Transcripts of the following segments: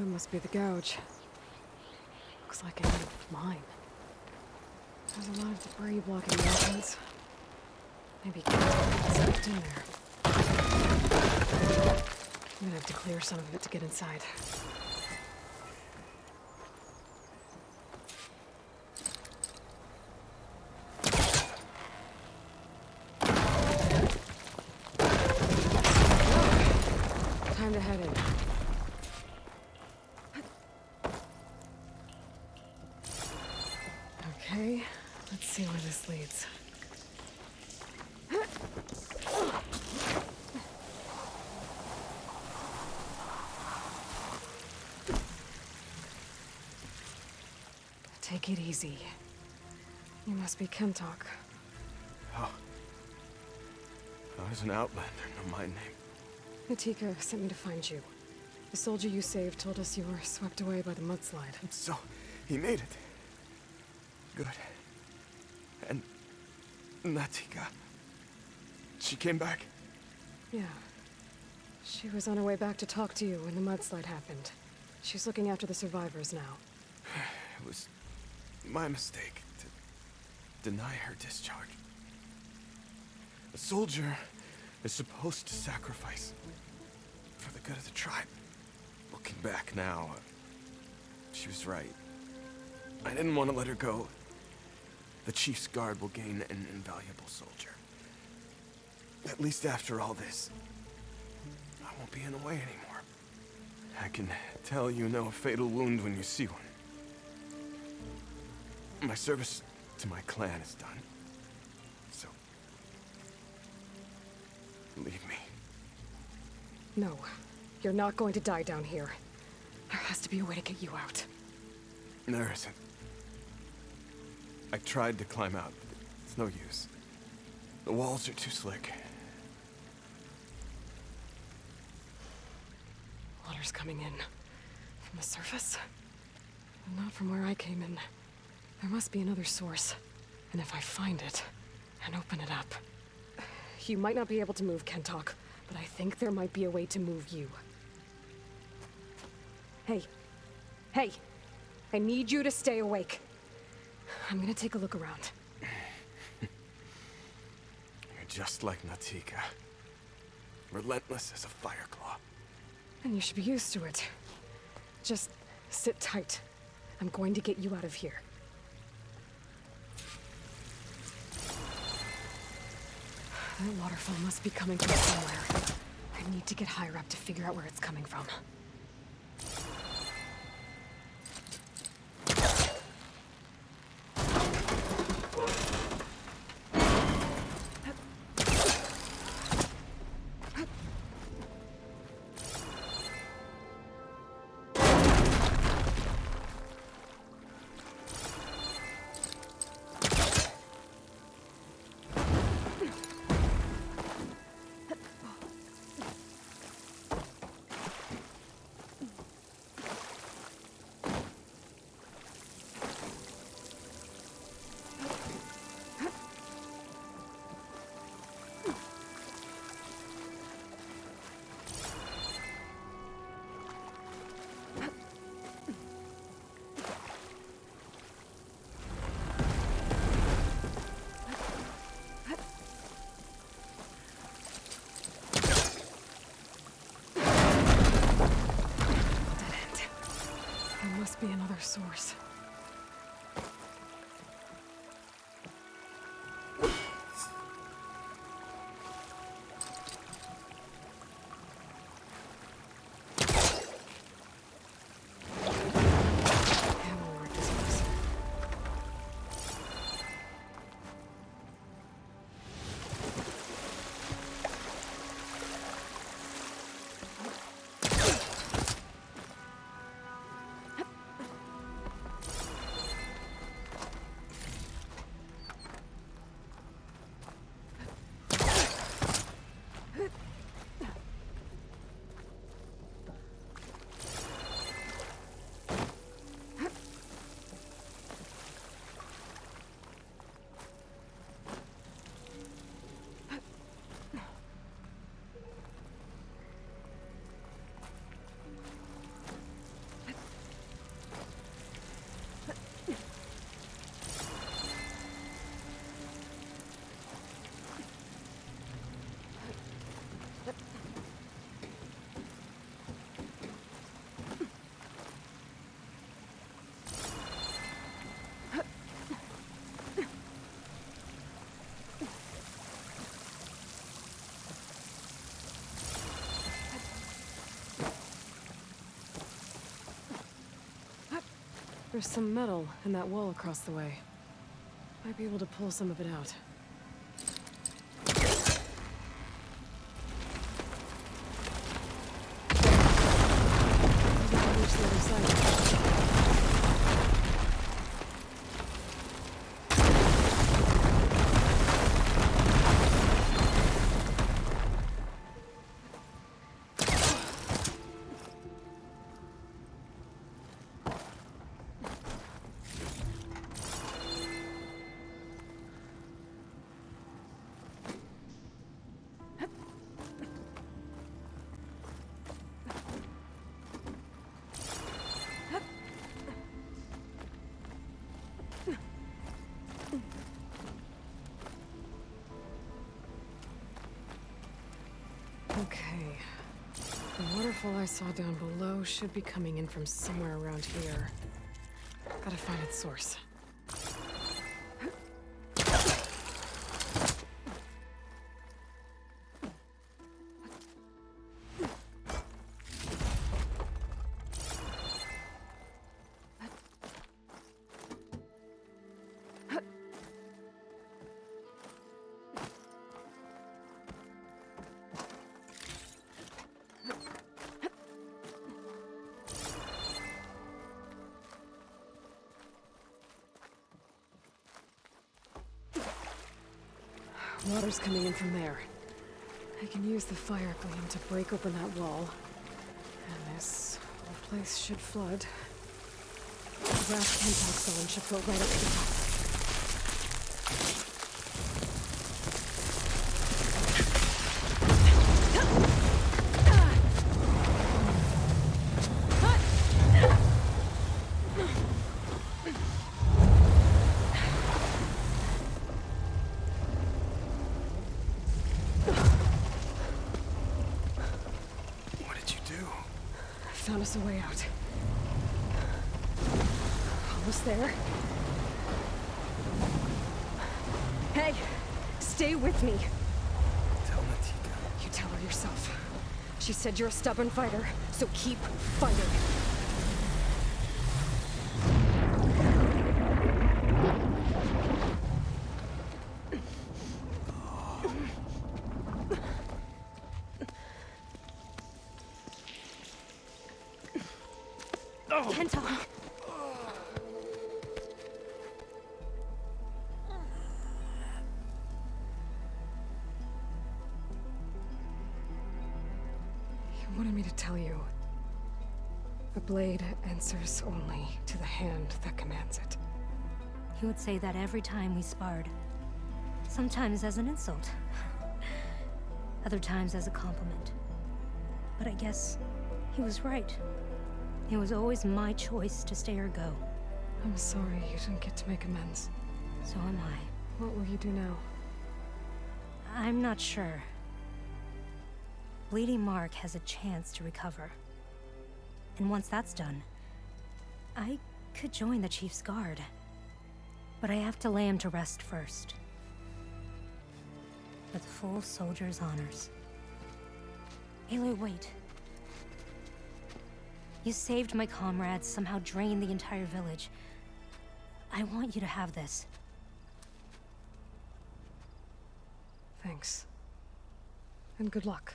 That must be the gouge. Looks like an old mine. There's a lot of debris blocking the entrance. Maybe KENTOKK slipped in there. I'm gonna have to clear some of it to get inside. Time to head in. Okay, let's see where this leads. Take it easy. You must be KENTOKK. Oh. I was an outlander, no my name. Natika sent me to find you. The soldier you saved told us you were swept away by the mudslide. So, he made it. Good. And Natika, she came back? Yeah. She was on her way back to talk to you when the mudslide happened. She's looking after the survivors now. It was my mistake to deny her discharge. A soldier is supposed to sacrifice for the good of the tribe. Looking back now, she was right. I didn't want to let her go. The chief's guard will gain an invaluable soldier. At least after all this, I won't be in the way anymore. I can tell you know a fatal wound when you see one. My service to my clan is done. So, leave me. No, you're not going to die down here. There has to be a way to get you out. There isn't. I tried to climb out, but it's no use. The walls are too slick. Water's coming in. From the surface? Not from where I came in. There must be another source. And if I find it, and open it up... You might not be able to move, KENTOKK, but I think there might be a way to move you. Hey. Hey! I need you to stay awake. I'm gonna take a look around. You're just like Natika. Relentless as a fireclaw. And you should be used to it. Just sit tight. I'm going to get you out of here. That waterfall must be coming from somewhere. I need to get higher up to figure out where it's coming from. Be another source. There's some metal in that wall across the way. Might be able to pull some of it out. Maybe I can reach the other side. Okay. The waterfall I saw down below should be coming in from somewhere around here. Gotta find its source. Water's coming in from there. I can use the fire gleam to break open that wall. And this whole place should flood. The brass KENTOKK zone should float right up to the top. Found us a way out. Almost there. Hey, stay with me. Tell Natika. You tell her yourself. She said you're a stubborn fighter, so keep fighting. KENTOKK! You wanted me to tell you. The blade answers only to the hand that commands it. He would say that every time we sparred. Sometimes as an insult. Other times as a compliment. But I guess he was right. It was always my choice to stay or go. I'm sorry you didn't get to make amends. So am I. What will you do now? I'm not sure. Bleeding Mark has a chance to recover. And once that's done, I could join the Chief's Guard. But I have to lay him to rest first. With full soldier's honors. Aloy, wait. You saved my comrades, somehow drained the entire village. I want you to have this. Thanks. And good luck.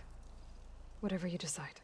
Whatever you decide.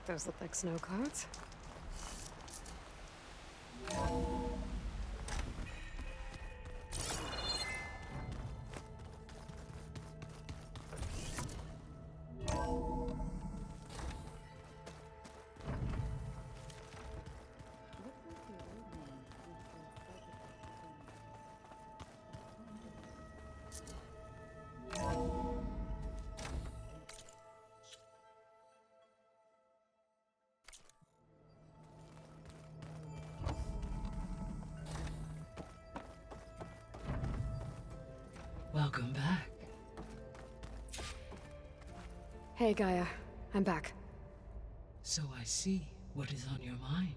Those look like snow clouds. Welcome back. Hey, Gaia. I'm back. So I see what is on your mind.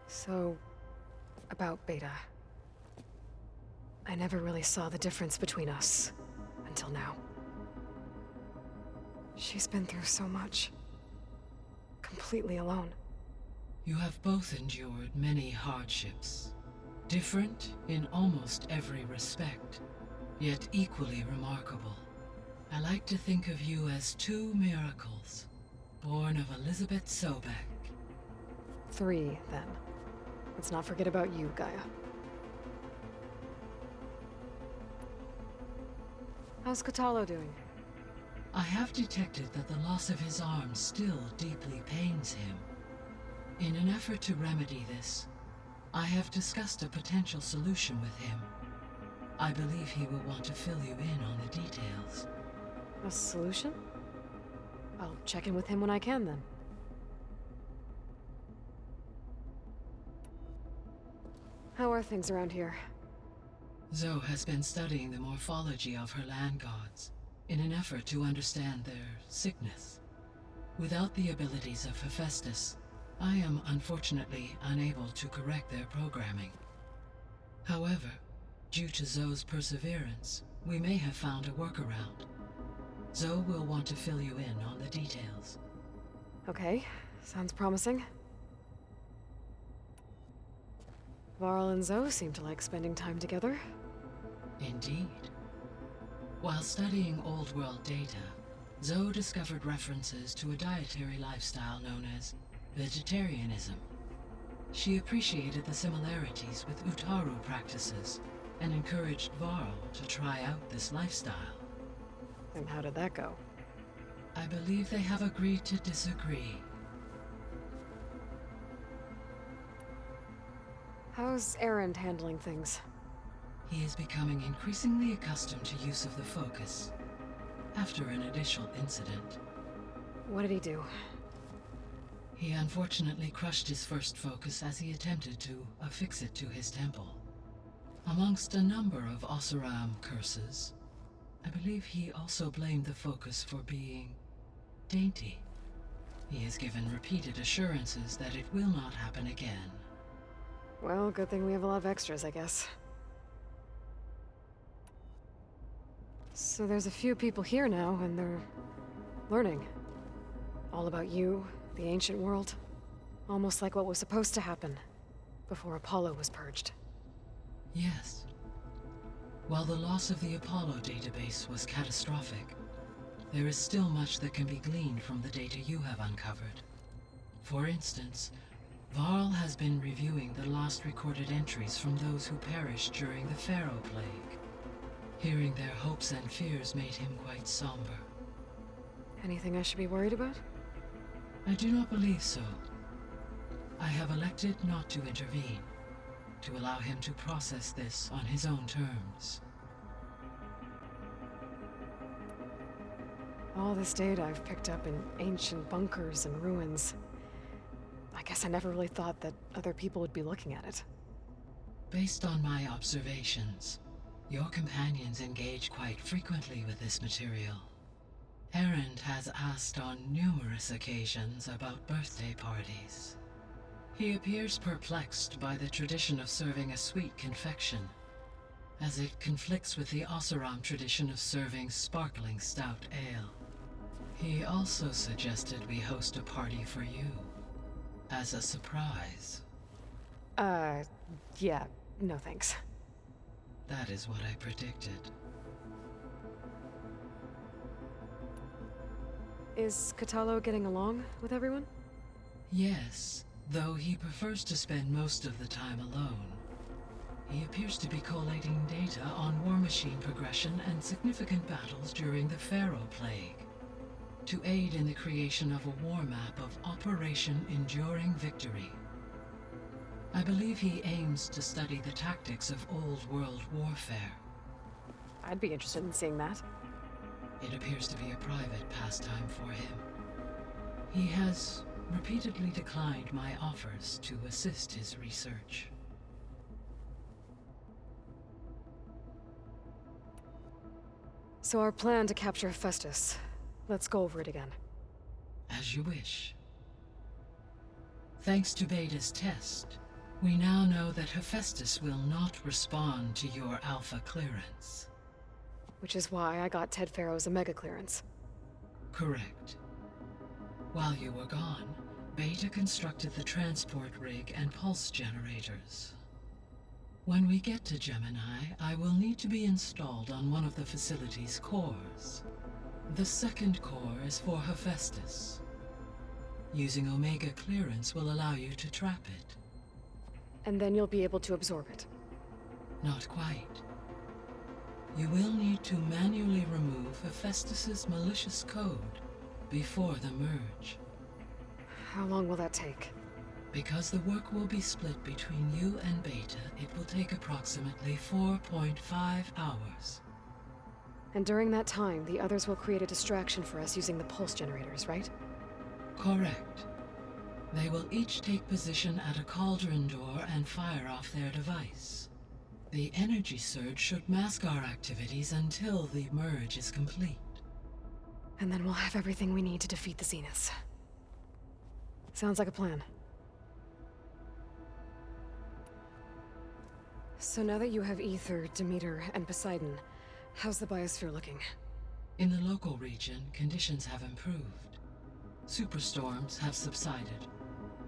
So, about Beta. I never really saw the difference between us until now. She's been through so much. Completely alone. You have both endured many hardships, different in almost every respect, yet equally remarkable. I like to think of you as two miracles, born of Elizabeth Sobek. 3, then. Let's not forget about you, Gaia. How's Kotallo doing? I have detected that the loss of his arm still deeply pains him. In an effort to remedy this, I have discussed a potential solution with him. I believe he will want to fill you in on the details. A solution? I'll check in with him when I can, then. How are things around here? Zoe has been studying the morphology of her land gods in an effort to understand their sickness. Without the abilities of Hephaestus, I am unfortunately unable to correct their programming. However, due to Zoe's perseverance, we may have found a workaround. Zoe will want to fill you in on the details. Okay, sounds promising. Varl and Zoe seem to like spending time together. Indeed. While studying Old World data, Zoe discovered references to a dietary lifestyle known as vegetarianism. She appreciated the similarities with Utaru practices and encouraged Varl to try out this lifestyle. And how did that go? I believe they have agreed to disagree. How's Erend handling things? He is becoming increasingly accustomed to use of the focus after an initial incident. What did he do? He unfortunately crushed his first focus as he attempted to affix it to his temple. Amongst a number of Oseram curses, I believe he also blamed the focus for being dainty. He has given repeated assurances that it will not happen again. Well, good thing we have a lot of extras, I guess. So there's a few people here now, and they're learning. All about you, the ancient world. Almost like what was supposed to happen before Apollo was purged. Yes. While the loss of the Apollo database was catastrophic, there is still much that can be gleaned from the data you have uncovered. For instance, Varl has been reviewing the last recorded entries from those who perished during the Pharaoh Plague. Hearing their hopes and fears made him quite somber. Anything I should be worried about? I do not believe so. I have elected not to intervene, to allow him to process this on his own terms. All this data I've picked up in ancient bunkers and ruins. I guess I never really thought that other people would be looking at it. Based on my observations, your companions engage quite frequently with this material. Erend has asked on numerous occasions about birthday parties. He appears perplexed by the tradition of serving a sweet confection, as it conflicts with the Oseram tradition of serving sparkling stout ale. He also suggested we host a party for you, as a surprise. Yeah, No thanks. That is what I predicted. Is Katalo getting along with everyone? Yes, though he prefers to spend most of the time alone. He appears to be collating data on war machine progression and significant battles during the Pharaoh Plague, to aid in the creation of a war map of Operation Enduring Victory. I believe he aims to study the tactics of old world warfare. I'd be interested in seeing that. It appears to be a private pastime for him. He has repeatedly declined my offers to assist his research. So our plan to capture Hephaestus. Let's go over it again. As you wish. Thanks to Beta's test, we now know that Hephaestus will not respond to your Alpha clearance. Which is why I got Ted Pharaoh's Omega clearance. Correct. While you were gone, Beta constructed the transport rig and pulse generators. When we get to Gemini, I will need to be installed on one of the facility's cores. The second core is for Hephaestus. Using Omega clearance will allow you to trap it. And then you'll be able to absorb it. Not quite. You will need to manually remove Hephaestus's malicious code before the merge. How long will that take? Because the work will be split between you and Beta, it will take approximately 4.5 hours. And during that time, the others will create a distraction for us using the pulse generators, right? Correct. They will each take position at a cauldron door and fire off their device. The energy surge should mask our activities until the merge is complete. And then we'll have everything we need to defeat the Zeniths. Sounds like a plan. So now that you have Ether, Demeter, and Poseidon, how's the biosphere looking? In the local region, conditions have improved. Superstorms have subsided.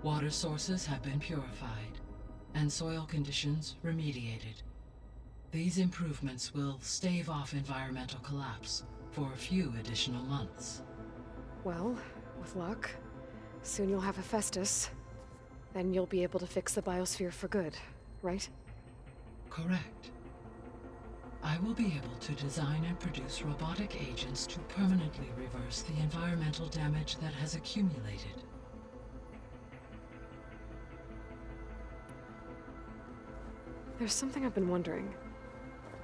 Water sources have been purified, and soil conditions remediated. These improvements will stave off environmental collapse for a few additional months. Well, with luck, soon you'll have Hephaestus. Then you'll be able to fix the biosphere for good, right? Correct. I will be able to design and produce robotic agents to permanently reverse the environmental damage that has accumulated. There's something I've been wondering.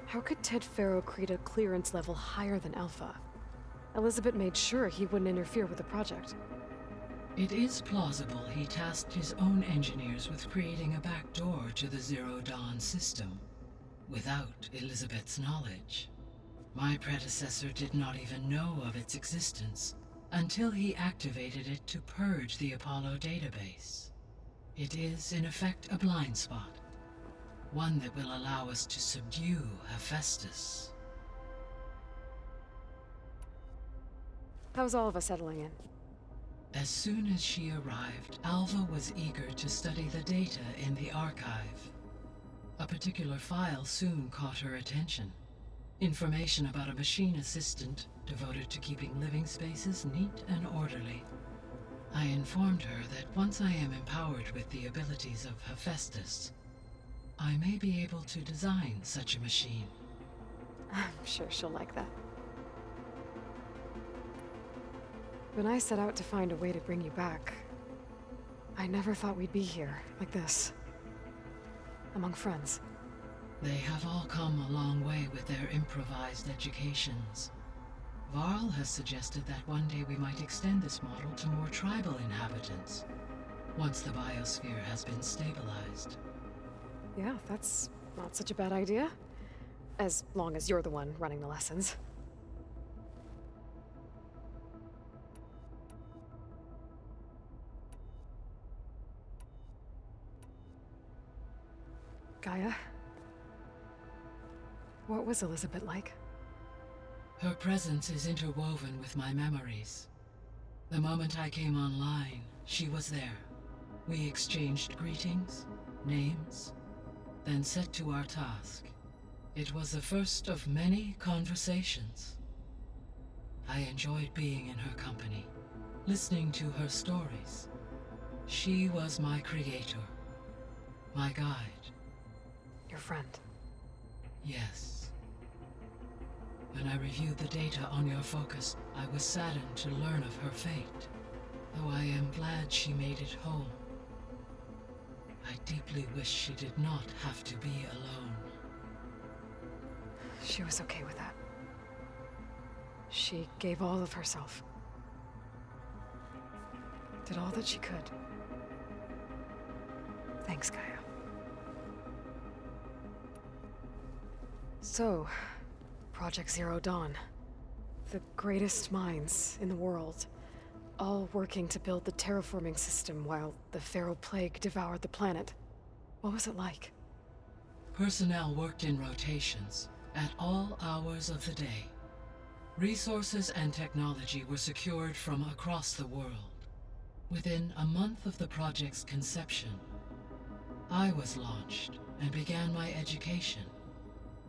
How could Ted Pharaoh create a clearance level higher than Alpha? Elizabeth made sure he wouldn't interfere with the project. It is plausible he tasked his own engineers with creating a back door to the Zero Dawn system, without Elizabeth's knowledge. My predecessor did not even know of its existence until he activated it to purge the Apollo database. It is, in effect, a blind spot, one that will allow us to subdue Hephaestus. How's all of us settling in? As soon as she arrived, Alva was eager to study the data in the archive. A particular file soon caught her attention. Information about a machine assistant devoted to keeping living spaces neat and orderly. I informed her that once I am empowered with the abilities of Hephaestus, I may be able to design such a machine. I'm sure she'll like that. When I set out to find a way to bring you back, I never thought we'd be here, like this. Among friends. They have all come a long way with their improvised educations. Varl has suggested that one day we might extend this model to more tribal inhabitants, once the biosphere has been stabilized. Yeah, that's not such a bad idea. As long as you're the one running the lessons. Gaia? What was Elizabeth like? Her presence is interwoven with my memories. The moment I came online, she was there. We exchanged greetings, names, then set to our task. It was the first of many conversations. I enjoyed being in her company, listening to her stories. She was my creator, my guide. Your friend. Yes. When I reviewed the data on your focus, I was saddened to learn of her fate, though I am glad she made it home. I deeply wish she did not have to be alone. She was okay with that. She gave all of herself. Did all that she could. Thanks, Gaia. So, Project Zero Dawn. The greatest minds in the world, all working to build the terraforming system while the Pharaoh Plague devoured the planet. What was it like? Personnel worked in rotations, at all hours of the day. Resources and technology were secured from across the world. Within a month of the project's conception, I was launched and began my education.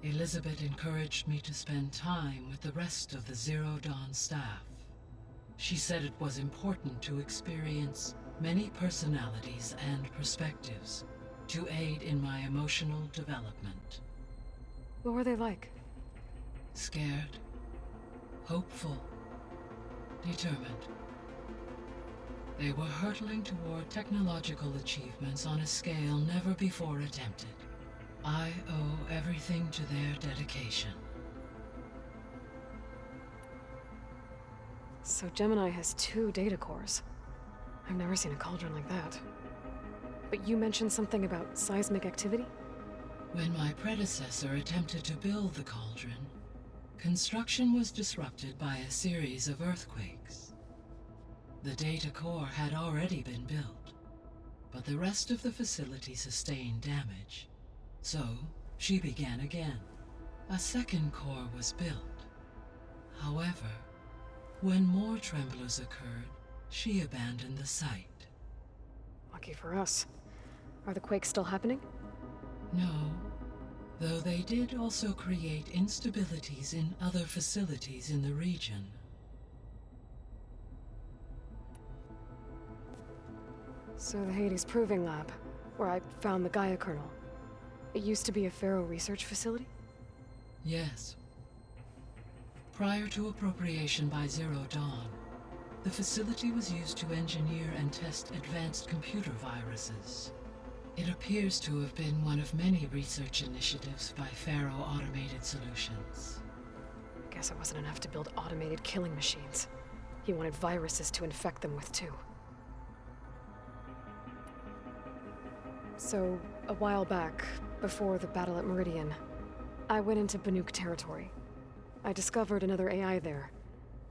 Elizabeth encouraged me to spend time with the rest of the Zero Dawn staff. She said it was important to experience many personalities and perspectives to aid in my emotional development. What were they like? Scared, hopeful, determined. They were hurtling toward technological achievements on a scale never before attempted. I owe everything to their dedication. So Gemini has 2 data cores. I've never seen a cauldron like that. But you mentioned something about seismic activity? When my predecessor attempted to build the cauldron, construction was disrupted by a series of earthquakes. The data core had already been built, but the rest of the facility sustained damage. So, she began again. A second core was built. However, when more tremblers occurred, she abandoned the site. Lucky for us. Are the quakes still happening? No, though they did also create instabilities in other facilities in the region. So the Hades Proving Lab, where I found the Gaia kernel. It used to be a Pharaoh research facility? Yes. Prior to appropriation by Zero Dawn, the facility was used to engineer and test advanced computer viruses. It appears to have been one of many research initiatives by Pharaoh Automated Solutions. Guess it wasn't enough to build automated killing machines. He wanted viruses to infect them with too. So, a while back, before the battle at Meridian, I went into Banuk territory. I discovered another AI there,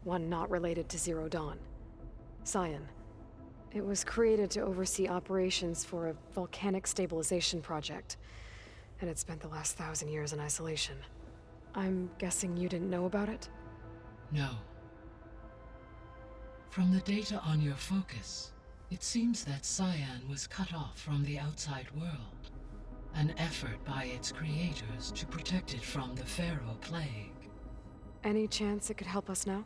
one not related to Zero Dawn. Cyan. It was created to oversee operations for a volcanic stabilization project, and it spent the last 1,000 years in isolation. I'm guessing you didn't know about it? No. From the data on your focus, it seems that Cyan was cut off from the outside world, an effort by its creators to protect it from the Pharaoh Plague. Any chance it could help us now?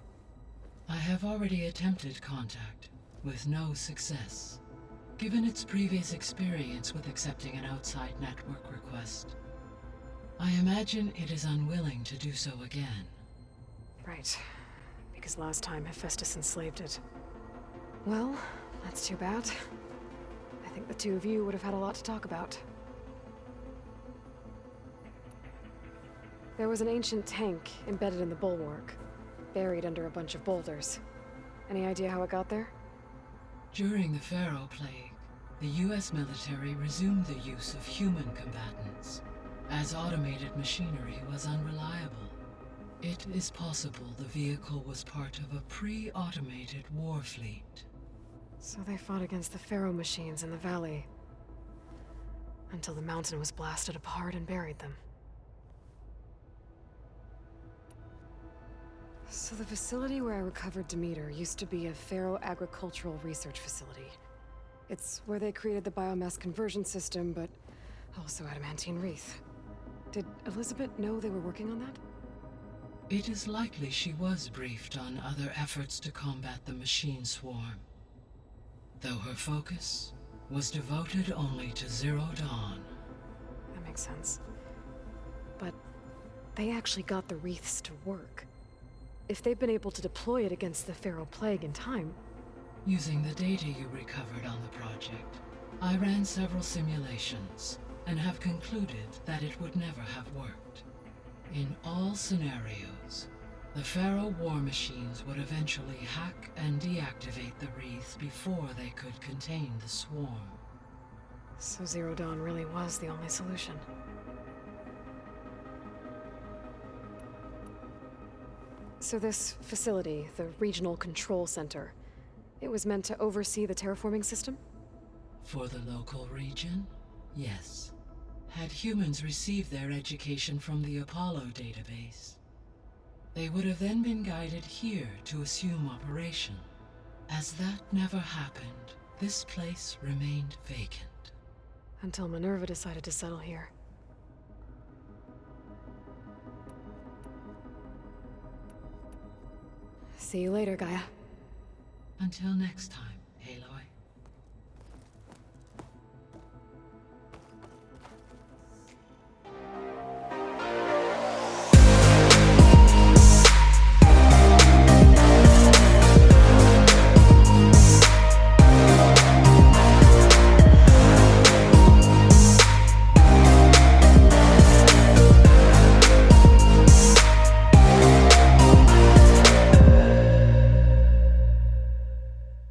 I have already attempted contact, with no success. Given its previous experience with accepting an outside network request, I imagine it is unwilling to do so again. Right. Because last time Hephaestus enslaved it. Well, that's too bad. I think the two of you would have had a lot to talk about. There was an ancient tank embedded in the bulwark, buried under a bunch of boulders. Any idea how it got there? During the Pharaoh Plague, the US military resumed the use of human combatants, as automated machinery was unreliable. It is possible the vehicle was part of a pre-automated war fleet. So they fought against the Pharaoh machines in the valley, until the mountain was blasted apart and buried them. So the facility where I recovered Demeter used to be a Pharaoh agricultural research facility. It's where they created the biomass conversion system, but Also adamantine wreath. Did Elizabeth know they were working on that? It is likely she was briefed on other efforts to combat the machine swarm, though her focus was devoted only to Zero Dawn. That makes sense. But they actually got the wreaths to work. If they've been able to deploy it against the Feral Plague in time... Using the data you recovered on the project, I ran several simulations and have concluded that it would never have worked. In all scenarios, the Feral war machines would eventually hack and deactivate the wreaths before they could contain the swarm. So Zero Dawn really was the only solution. So this facility, the Regional Control Center, it was meant to oversee the terraforming system? For the local region, yes. Had humans received their education from the Apollo database, they would have then been guided here to assume operation. As that never happened, this place remained vacant. Until Minerva decided to settle here. See you later, Gaia. Until next time.